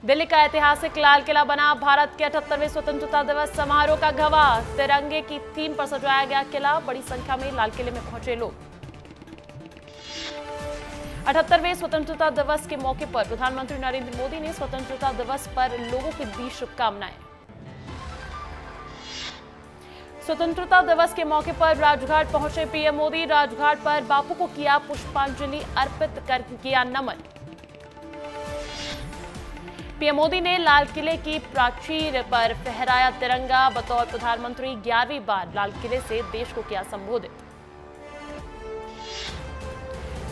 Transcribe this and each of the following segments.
दिल्ली का ऐतिहासिक लाल किला बना भारत के 78वें स्वतंत्रता दिवस समारोह का गवाह। तिरंगे की थीम पर सजाया गया किला, बड़ी संख्या में लाल किले में पहुंचे लोग। 78वें स्वतंत्रता दिवस के मौके पर प्रधानमंत्री नरेंद्र मोदी ने स्वतंत्रता दिवस पर लोगों को दी शुभकामनाएं। स्वतंत्रता दिवस के मौके पर राजघाट पहुंचे पीएम मोदी। राजघाट पर बापू को किया पुष्पांजलि अर्पित कर किया नमन। पीएम मोदी ने लाल किले की प्राचीर पर फहराया तिरंगा। बतौर प्रधानमंत्री 11वीं बार लाल किले से देश को किया संबोधित।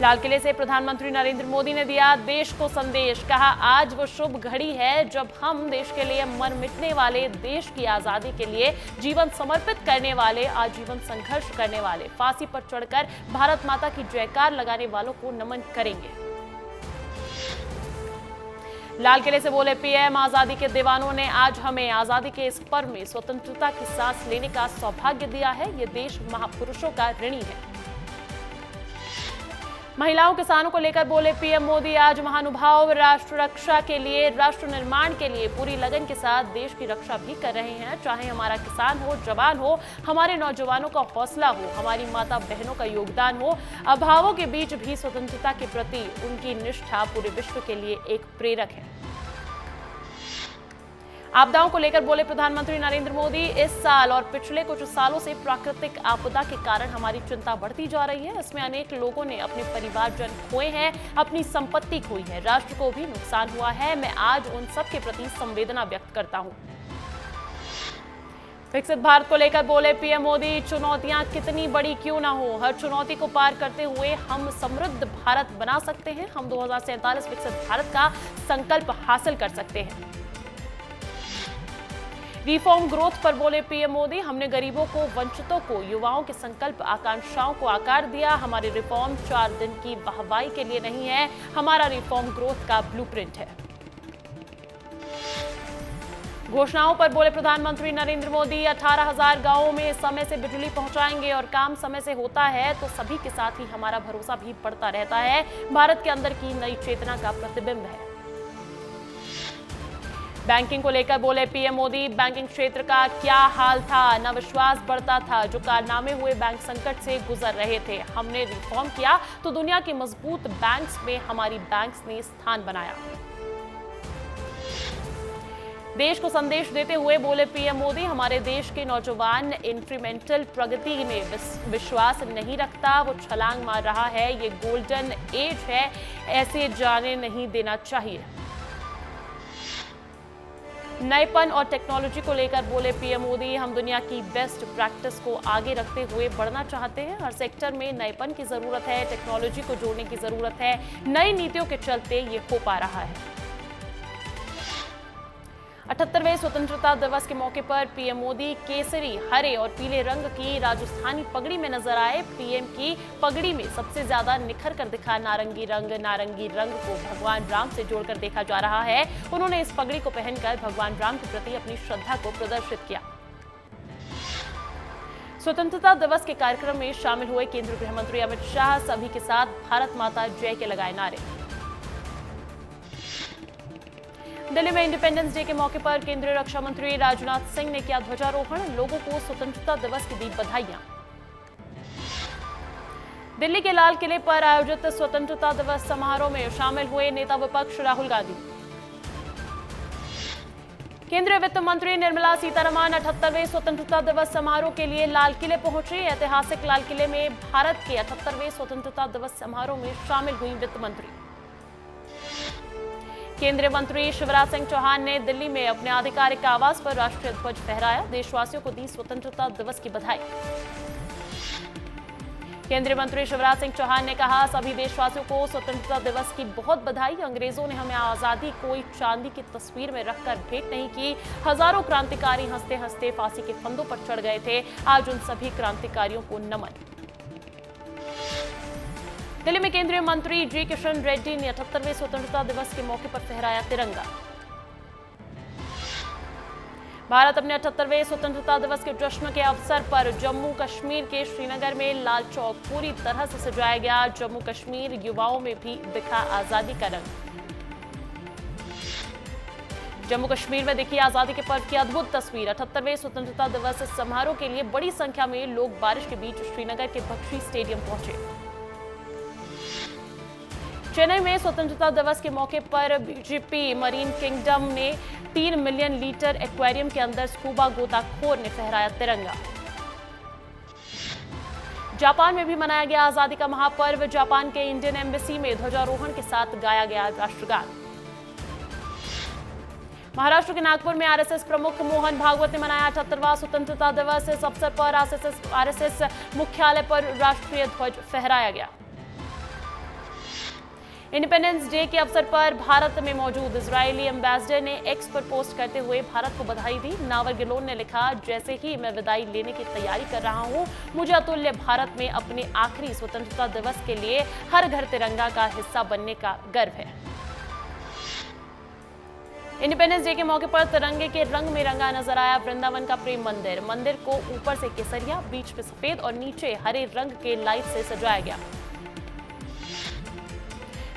लाल किले से प्रधानमंत्री नरेंद्र मोदी ने दिया देश को संदेश। कहा, आज वो शुभ घड़ी है जब हम देश के लिए मर मिटने वाले, देश की आजादी के लिए जीवन समर्पित करने वाले, आजीवन संघर्ष करने वाले, फांसी पर चढ़कर भारत माता की जयकार लगाने वालों को नमन करेंगे। लाल किले से बोले पीएम, आजादी के दीवानों ने आज हमें आजादी के इस पर्व में स्वतंत्रता की सांस लेने का सौभाग्य दिया है। ये देश महापुरुषों का ऋणी है। महिलाओं किसानों को लेकर बोले पीएम मोदी, आज महानुभाव राष्ट्र रक्षा के लिए, राष्ट्र निर्माण के लिए पूरी लगन के साथ देश की रक्षा भी कर रहे हैं। चाहे हमारा किसान हो, जवान हो, हमारे नौजवानों का हौसला हो, हमारी माता बहनों का योगदान हो, अभावों के बीच भी स्वतंत्रता के प्रति उनकी निष्ठा पूरे विश्व के लिए एक प्रेरक है। आपदाओं को लेकर बोले प्रधानमंत्री नरेंद्र मोदी, इस साल और पिछले कुछ सालों से प्राकृतिक आपदा के कारण हमारी चिंता बढ़ती जा रही है। इसमें अनेक लोगों ने अपने परिवारजन खोए हैं, अपनी संपत्ति खोई है, राष्ट्र को भी नुकसान हुआ है। मैं आज उन सब के प्रति संवेदना व्यक्त करता हूं। विकसित भारत को लेकर बोले पीएम मोदी, चुनौतियां कितनी बड़ी क्यों ना हो, हर चुनौती को पार करते हुए हम समृद्ध भारत बना सकते हैं। हम 2047 विकसित भारत का संकल्प हासिल कर सकते हैं। रिफॉर्म ग्रोथ पर बोले पीएम मोदी, हमने गरीबों को, वंचितों को, युवाओं के संकल्प आकांक्षाओं को आकार दिया। हमारे रिफॉर्म 4 दिन की वाहवाही के लिए नहीं है, हमारा रिफॉर्म ग्रोथ का ब्लूप्रिंट है। घोषणाओं पर बोले प्रधानमंत्री नरेंद्र मोदी, 18,000 गांवों में समय से बिजली पहुंचाएंगे और काम समय से होता है तो सभी के साथ ही हमारा भरोसा भी बढ़ता रहता है। भारत के अंदर की नई चेतना का प्रतिबिंब है। बैंकिंग को लेकर बोले पीएम मोदी, बैंकिंग क्षेत्र का क्या हाल था, न विश्वास बढ़ता था। जो कारनामे हुए बैंक संकट से गुजर रहे थे, हमने रिफॉर्म किया तो दुनिया के मजबूत बैंक्स में हमारी बैंक्स ने स्थान बनाया। देश को संदेश देते हुए बोले पीएम मोदी, हमारे देश के नौजवान इंक्रीमेंटल प्रगति में विश्वास नहीं रखता, वो छलांग मार रहा है। ये गोल्डन एज है, ऐसे जाने नहीं देना चाहिए। नएपन और टेक्नोलॉजी को लेकर बोले पीएम मोदी, हम दुनिया की बेस्ट प्रैक्टिस को आगे रखते हुए बढ़ना चाहते हैं। हर सेक्टर में नएपन की जरूरत है, टेक्नोलॉजी को जोड़ने की जरूरत है। नई नीतियों के चलते ये हो पा रहा है। 78वें स्वतंत्रता दिवस के मौके पर पीएम मोदी केसरी, हरे और पीले रंग की राजस्थानी पगड़ी में नजर आए। पीएम की पगड़ी में सबसे ज्यादा निखर कर दिखा नारंगी रंग। नारंगी रंग को भगवान राम से जोड़कर देखा जा रहा है। उन्होंने इस पगड़ी को पहनकर भगवान राम के प्रति अपनी श्रद्धा को प्रदर्शित किया। स्वतंत्रता दिवस के कार्यक्रम में शामिल हुए केंद्रीय गृह मंत्री अमित शाह सभी के साथ भारत माता जय के लगाए नारे। दिल्ली में इंडिपेंडेंस डे के मौके पर केंद्रीय रक्षा मंत्री राजनाथ सिंह ने किया ध्वजारोहण। लोगों को स्वतंत्रता दिवस की दी बधाइयां। दिल्ली के लाल किले पर आयोजित स्वतंत्रता दिवस समारोह में शामिल हुए नेता विपक्ष राहुल गांधी। केंद्रीय वित्त मंत्री निर्मला सीतारमण 78वें स्वतंत्रता दिवस समारोह के लिए लाल किले पहुंचे। ऐतिहासिक लाल किले में भारत के 78वें स्वतंत्रता दिवस समारोह में शामिल हुई वित्त मंत्री। केंद्रीय मंत्री शिवराज सिंह चौहान ने दिल्ली में अपने आधिकारिक आवास पर राष्ट्रीय ध्वज फहराया। देशवासियों को दी स्वतंत्रता दिवस की बधाई। केंद्रीय मंत्री शिवराज सिंह चौहान ने कहा, सभी देशवासियों को स्वतंत्रता दिवस की बहुत बधाई। अंग्रेजों ने हमें आजादी कोई चांदी की तस्वीर में रखकर भेंट नहीं की। हजारों क्रांतिकारी हंसते हंसते फांसी के फंदों पर चढ़ गए थे। आज उन सभी क्रांतिकारियों को नमन। दिल्ली में केंद्रीय मंत्री जी किशन रेड्डी ने 78वें स्वतंत्रता दिवस के मौके पर फहराया तिरंगा। भारत अपने 78वें स्वतंत्रता दिवस के जश्न के अवसर पर जम्मू कश्मीर के श्रीनगर में लाल चौक पूरी तरह से सजाया गया। जम्मू कश्मीर युवाओं में भी दिखा आजादी का रंग। जम्मू कश्मीर में देखी आजादी के पर्व की अद्भुत तस्वीर। 78वें स्वतंत्रता दिवस समारोह के लिए बड़ी संख्या में लोग बारिश के बीच श्रीनगर के बख्शी स्टेडियम पहुंचे। चेन्नई में स्वतंत्रता दिवस के मौके पर बीजेपी मरीन किंगडम में 3 मिलियन लीटर एक्वेरियम के अंदर स्कूबा गोताखोर ने फहराया तिरंगा। जापान में भी मनाया गया आजादी का महापर्व। जापान के इंडियन एम्बेसी में ध्वजारोहण के साथ गाया गया राष्ट्रगान। महाराष्ट्र के नागपुर में आरएसएस प्रमुख मोहन भागवत ने मनाया 78वां स्वतंत्रता दिवस। इस अवसर पर आरएसएस मुख्यालय पर राष्ट्रीय ध्वज फहराया गया। इंडिपेंडेंस डे के अवसर पर भारत में मौजूद इजरायली एम्बेसडर ने एक्स पर पोस्ट करते हुए भारत को बधाई दी। नावर गिलोन ने लिखा, जैसे ही मैं विदाई लेने की तैयारी कर रहा हूं, मुझे अतुल्य भारत में अपने आखिरी स्वतंत्रता दिवस के लिए हर घर तिरंगा का हिस्सा बनने का गर्व है। इंडिपेंडेंस डे के मौके पर तिरंगे के रंग में रंगा नजर आया वृंदावन का प्रेम मंदिर। मंदिर को ऊपर से केसरिया, बीच में सफेद और नीचे हरे रंग के लाइट से सजाया गया।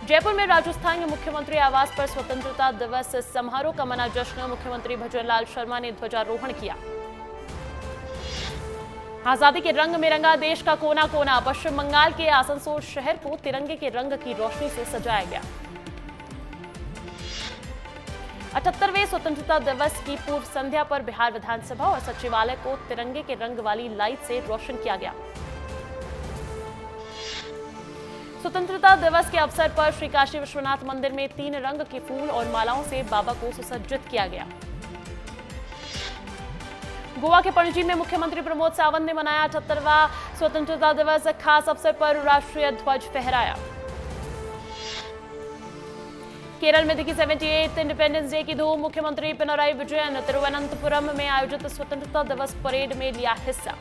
जयपुर में राजस्थान के मुख्यमंत्री आवास पर स्वतंत्रता दिवस समारोह का मना जश्न। मुख्यमंत्री भजनलाल शर्मा ने ध्वजारोहण किया। आजादी के रंग में रंगा देश का कोना कोना। पश्चिम बंगाल के आसनसोल शहर को तिरंगे के रंग की रोशनी से सजाया गया। 78वें स्वतंत्रता दिवस की पूर्व संध्या पर बिहार विधानसभा और सचिवालय को तिरंगे के रंग वाली लाइट से रोशन किया गया। स्वतंत्रता दिवस के अवसर पर श्री काशी विश्वनाथ मंदिर में 3 रंग के फूल और मालाओं से बाबा को सुसज्जित किया गया। गोवा के पणजी में मुख्यमंत्री प्रमोद सावंत ने मनाया 78वां स्वतंत्रता दिवस। खास अवसर पर राष्ट्रीय ध्वज फहराया। केरल में दिखी 78th इंडिपेंडेंस डे की धूम। मुख्यमंत्री पिनराई विजयन तिरुवनंतपुरम में आयोजित स्वतंत्रता दिवस परेड में लिया हिस्सा।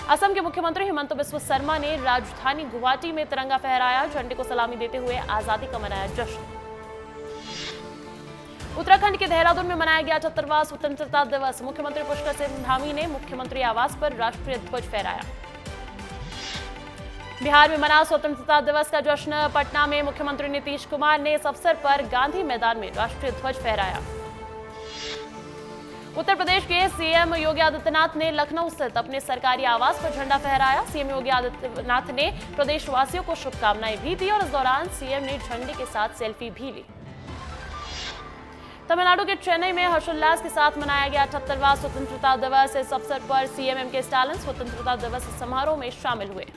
असम के मुख्यमंत्री हिमंत बिस्वा शर्मा ने राजधानी गुवाहाटी में तिरंगा फहराया। झंडे को सलामी देते हुए आजादी का मनाया जश्न। उत्तराखंड के देहरादून में मनाया गया 78वां स्वतंत्रता दिवस। मुख्यमंत्री पुष्कर सिंह धामी ने मुख्यमंत्री आवास पर राष्ट्रीय ध्वज फहराया। बिहार में मना स्वतंत्रता दिवस का जश्न। पटना में मुख्यमंत्री नीतीश कुमार ने इस अवसर पर गांधी मैदान में राष्ट्रीय ध्वज फहराया। उत्तर प्रदेश के सीएम योगी आदित्यनाथ ने लखनऊ स्थित अपने सरकारी आवास पर झंडा फहराया। सीएम योगी आदित्यनाथ ने प्रदेशवासियों को शुभकामनाएं भी दी और इस दौरान सीएम ने झंडे के साथ सेल्फी भी ली। तमिलनाडु के चेन्नई में हर्षोल्लास के साथ मनाया गया 78वां स्वतंत्रता दिवस। इस अवसर पर सीएम एम.के. स्टालिन स्वतंत्रता दिवस समारोह में शामिल हुए।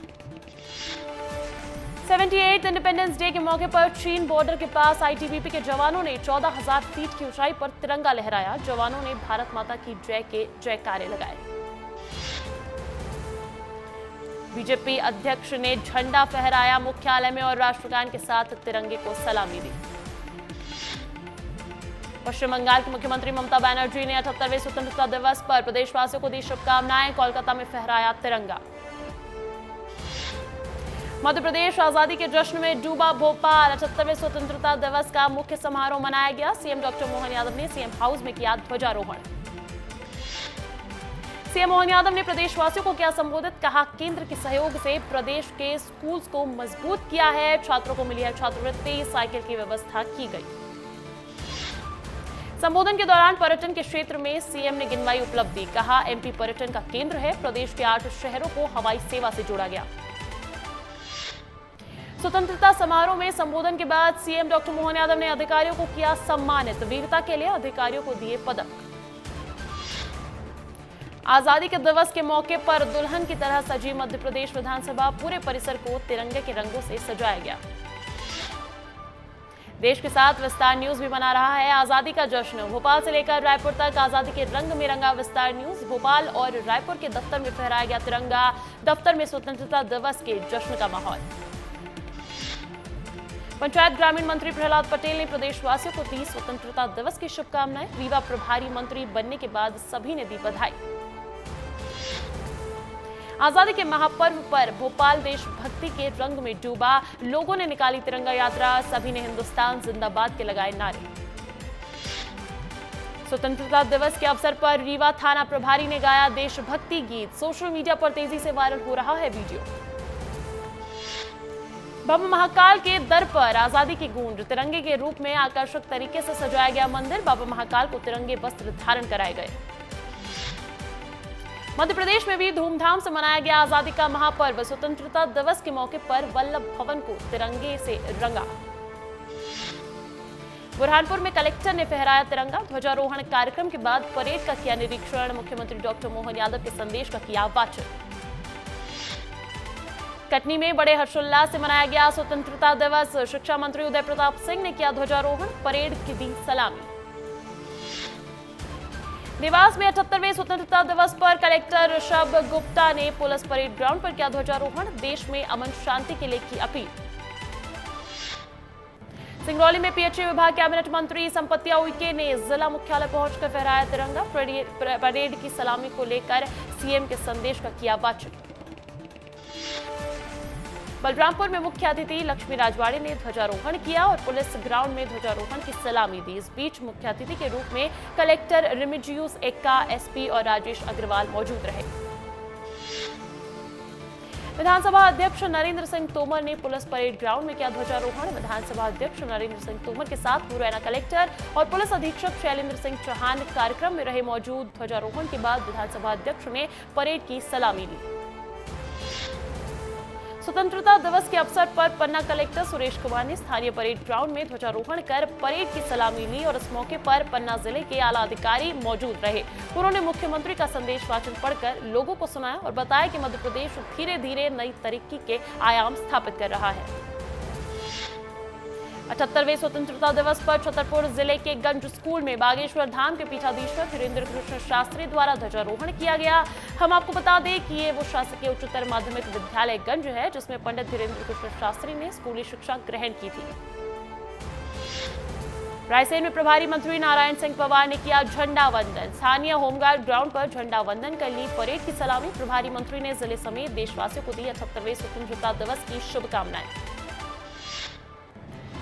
78th इंडिपेंडेंस डे के मौके पर चीन बॉर्डर के पास आईटीबीपी के जवानों ने 14,000 फीट की ऊंचाई पर तिरंगा लहराया। जवानों ने भारत माता की जय के जयकारे लगाए। बीजेपी अध्यक्ष ने झंडा फहराया मुख्यालय में और राष्ट्रगान के साथ तिरंगे को सलामी दी। पश्चिम बंगाल की मुख्यमंत्री ममता बनर्जी ने 78वें स्वतंत्रता दिवस पर प्रदेशवासियों को दी शुभकामनाएं। कोलकाता में फहराया तिरंगा। मध्य प्रदेश आजादी के जश्न में डूबा भोपाल। 78वें स्वतंत्रता दिवस का मुख्य समारोह मनाया गया। सीएम डॉक्टर मोहन यादव ने सीएम हाउस में किया ध्वजारोहण। सीएम मोहन यादव ने प्रदेशवासियों को किया संबोधित। कहा, केंद्र के सहयोग से प्रदेश के स्कूल्स को मजबूत किया है। छात्रों को मिली है छात्रवृत्ति, साइकिल की व्यवस्था की गई। संबोधन के दौरान पर्यटन के क्षेत्र में सीएम ने गिनवाई उपलब्धि। कहा, एमपी पर्यटन का केंद्र है। प्रदेश के 8 शहरों को हवाई सेवा से जोड़ा गया। स्वतंत्रता समारोह में संबोधन के बाद सीएम डॉक्टर मोहन यादव ने अधिकारियों को किया सम्मानित। वीरता के लिए अधिकारियों को दिए पदक। आजादी के दिवस के मौके पर दुल्हन की तरह सजी मध्य प्रदेश विधानसभा। पूरे परिसर को तिरंगे के रंगों से सजाया गया। देश के साथ विस्तार न्यूज भी मना रहा है आजादी का जश्न। भोपाल से लेकर रायपुर तक आजादी के रंग में रंगा विस्तार न्यूज। भोपाल और रायपुर के दफ्तर में फहराया गया तिरंगा। दफ्तर में स्वतंत्रता दिवस के जश्न का माहौल। पंचायत ग्रामीण मंत्री प्रहलाद पटेल ने प्रदेशवासियों को दी स्वतंत्रता दिवस की शुभकामनाएं। रीवा प्रभारी मंत्री बनने के बाद सभी ने दी बधाई। आजादी के महापर्व पर भोपाल देशभक्ति के रंग में डूबा। लोगों ने निकाली तिरंगा यात्रा। सभी ने हिंदुस्तान जिंदाबाद के लगाए नारे। स्वतंत्रता दिवस के अवसर पर रीवा थाना प्रभारी ने गाया देशभक्ति गीत। सोशल मीडिया पर तेजी से वायरल हो रहा है वीडियो। भव्य महाकाल के दर पर आजादी की गूंज, तिरंगे के रूप में आकर्षक तरीके से सजाया गया मंदिर, बाबा महाकाल को तिरंगे वस्त्र धारण कराए गए। मध्य प्रदेश में भी धूमधाम से मनाया गया आजादी का महापर्व, स्वतंत्रता दिवस के मौके पर वल्लभ भवन को तिरंगे से रंगा। बुरहानपुर में कलेक्टर ने फहराया तिरंगा, ध्वजारोहण कार्यक्रम के बाद परेड का किया निरीक्षण, मुख्यमंत्री डॉक्टर मोहन यादव के संदेश का किया वाचन। कटनी में बड़े हर्षोल्लास से मनाया गया स्वतंत्रता दिवस, शिक्षा मंत्री उदय प्रताप सिंह ने किया ध्वजारोहण, परेड की दी सलामी। देवास में 78वें स्वतंत्रता दिवस पर कलेक्टर ऋषभ गुप्ता ने पुलिस परेड ग्राउंड पर किया ध्वजारोहण, देश में अमन शांति के लिए की अपील। सिंगरौली में पीएचई विभाग कैबिनेट मंत्री संपत्तिया उइके ने जिला मुख्यालय पहुंचकर फहराया तिरंगा, परेड की सलामी को लेकर सीएम के संदेश का किया वाचन। बलरामपुर में मुख्य अतिथि लक्ष्मी राजवाड़े ने ध्वजारोहण किया और पुलिस ग्राउंड में ध्वजारोहण की सलामी दी। इस बीच मुख्य अतिथि के रूप में कलेक्टर रिमिजियूस एक्का, एसपी और राजेश अग्रवाल मौजूद रहे। विधानसभा अध्यक्ष नरेंद्र सिंह तोमर ने पुलिस परेड ग्राउंड में किया ध्वजारोहण, विधानसभा अध्यक्ष नरेंद्र सिंह तोमर के साथ मुरैना कलेक्टर और पुलिस अधीक्षक शैलेंद्र सिंह चौहान कार्यक्रम में रहे मौजूद। ध्वजारोहण के बाद विधानसभा अध्यक्ष ने परेड की सलामी ली। स्वतंत्रता दिवस के अवसर पर पन्ना कलेक्टर सुरेश कुमार ने स्थानीय परेड ग्राउंड में ध्वजारोहण कर परेड की सलामी ली और इस मौके पर पन्ना जिले के आला अधिकारी मौजूद रहे। उन्होंने मुख्यमंत्री का संदेश वाचन पढ़कर लोगों को सुनाया और बताया कि मध्य प्रदेश धीरे धीरे नई तरक्की के आयाम स्थापित कर रहा है। 78वें स्वतंत्रता दिवस पर छतरपुर जिले के गंज स्कूल में बागेश्वर धाम के पीठाधीश्वर धीरेन्द्र कृष्ण शास्त्री द्वारा ध्वजारोहण किया गया। हम आपको बता दें कि ये वो शासकीय उच्चतर माध्यमिक विद्यालय गंज है जिसमें पंडित धीरेन्द्र कृष्ण शास्त्री ने स्कूली शिक्षा ग्रहण की थी। रायसेन में प्रभारी मंत्री नारायण सिंह पवार ने किया झंडा वंदन, स्थानीय होमगार्ड ग्राउंड पर झंडा वंदन कर ली परेड की सलामी। प्रभारी मंत्री ने जिले समेत देशवासियों को दी 78वें स्वतंत्रता दिवस की शुभकामनाएं।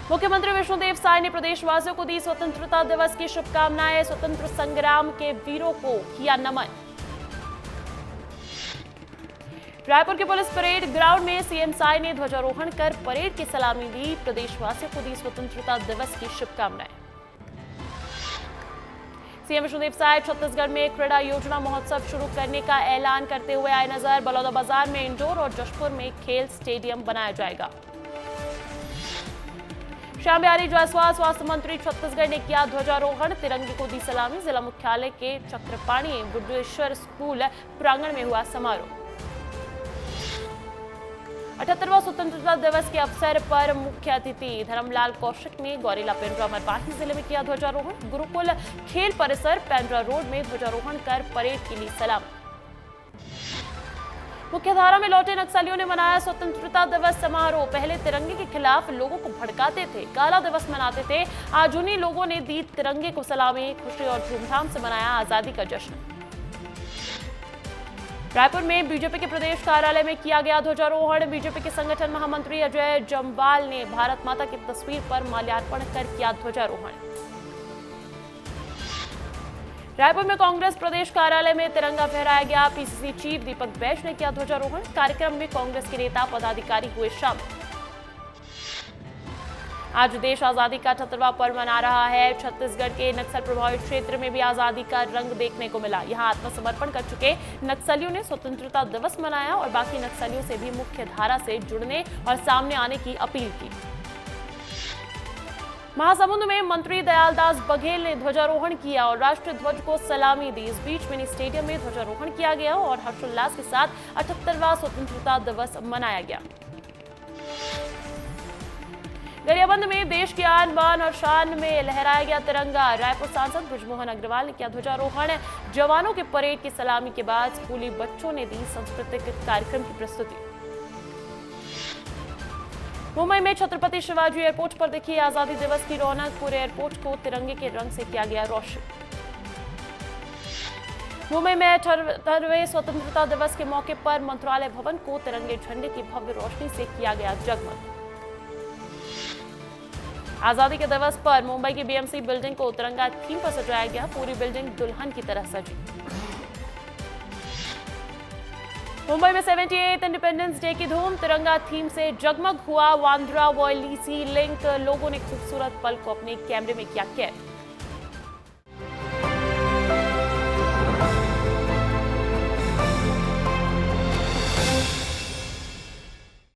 मुख्यमंत्री विष्णुदेव साय ने प्रदेशवासियों को दी स्वतंत्रता दिवस की शुभकामनाएं, स्वतंत्र संग्राम के वीरों को किया नमन। रायपुर के पुलिस परेड ग्राउंड में सीएम साय ने ध्वजारोहण कर परेड की सलामी दी, प्रदेशवासियों को दी स्वतंत्रता दिवस की शुभकामनाएं। सीएम विष्णुदेव साय छत्तीसगढ़ में क्रीड़ा योजना महोत्सव शुरू करने का ऐलान करते हुए आए नजर, बलौदाबाजार में इंडोर और जशपुर में खेल स्टेडियम बनाया जाएगा। श्याम बिहारी जायसवाल स्वास्थ्य मंत्री छत्तीसगढ़ ने किया ध्वजारोहण, तिरंगे को दी सलामी। जिला मुख्यालय के चक्रपाणी बुद्धेश्वर स्कूल प्रांगण में हुआ समारोह। 78वां स्वतंत्रता दिवस के अवसर पर मुख्य अतिथि धर्मलाल कौशिक ने गौरेला पेंड्रा मरवाही जिले में किया ध्वजारोहण। गुरुकुल खेल परिसर पेंड्रा रोड में ध्वजारोहण कर परेड की ली सलामी। मुख्यधारा में लौटे नक्सलियों ने मनाया स्वतंत्रता दिवस समारोह, पहले तिरंगे के खिलाफ लोगों को भड़काते थे, काला दिवस मनाते थे, आज उन्हीं लोगों ने दी तिरंगे को सलामी, खुशी और धूमधाम से मनाया आजादी का जश्न। रायपुर में बीजेपी के प्रदेश कार्यालय में किया गया ध्वजारोहण, बीजेपी के संगठन महामंत्री अजय जम्वाल ने भारत माता की तस्वीर पर माल्यार्पण कर किया ध्वजारोहण। रायपुर में कांग्रेस प्रदेश कार्यालय में तिरंगा फहराया गया, पीसीसी चीफ दीपक बैज ने किया ध्वजारोहण, कार्यक्रम में कांग्रेस के नेता पदाधिकारी हुए शामिल। आज देश आजादी का 78वां पर्व मना रहा है। छत्तीसगढ़ के नक्सल प्रभावित क्षेत्र में भी आजादी का रंग देखने को मिला। यहां आत्मसमर्पण कर चुके नक्सलियों ने स्वतंत्रता दिवस मनाया और बाकी नक्सलियों से भी मुख्य धारा से जुड़ने और सामने आने की अपील की। महासमुंद में मंत्री दयालदास बघेल ने ध्वजारोहण किया और राष्ट्रीय ध्वज को सलामी दी। इस बीच मिनी स्टेडियम में ध्वजारोहण किया गया और हर्षोल्लास के साथ 78वां स्वतंत्रता दिवस मनाया गया। गरियाबंद में देश की आन बान और शान में लहराया गया तिरंगा। रायपुर सांसद बृजमोहन अग्रवाल ने किया ध्वजारोहण। जवानों के परेड की सलामी के बाद स्कूली बच्चों ने दी सांस्कृतिक कार्यक्रम की प्रस्तुति। मुंबई में छत्रपति शिवाजी एयरपोर्ट पर देखी आजादी दिवस की रौनक, पूरे एयरपोर्ट को तिरंगे के रंग से किया गया रोशन। मुंबई में 78वें स्वतंत्रता दिवस के मौके पर मंत्रालय भवन को तिरंगे झंडे की भव्य रोशनी से किया गया जगमग। आजादी के दिवस पर मुंबई की बीएमसी बिल्डिंग को तिरंगा थीम पर सजाया गया, पूरी बिल्डिंग दुल्हन की तरह सजी। मुंबई में 78th इंडिपेंडेंस डे की धूम, तिरंगा थीम से जगमग हुआ बांद्रा वॉयलीसी लिंक। लोगों ने खूबसूरत पल को अपने कैमरे में किया कैद।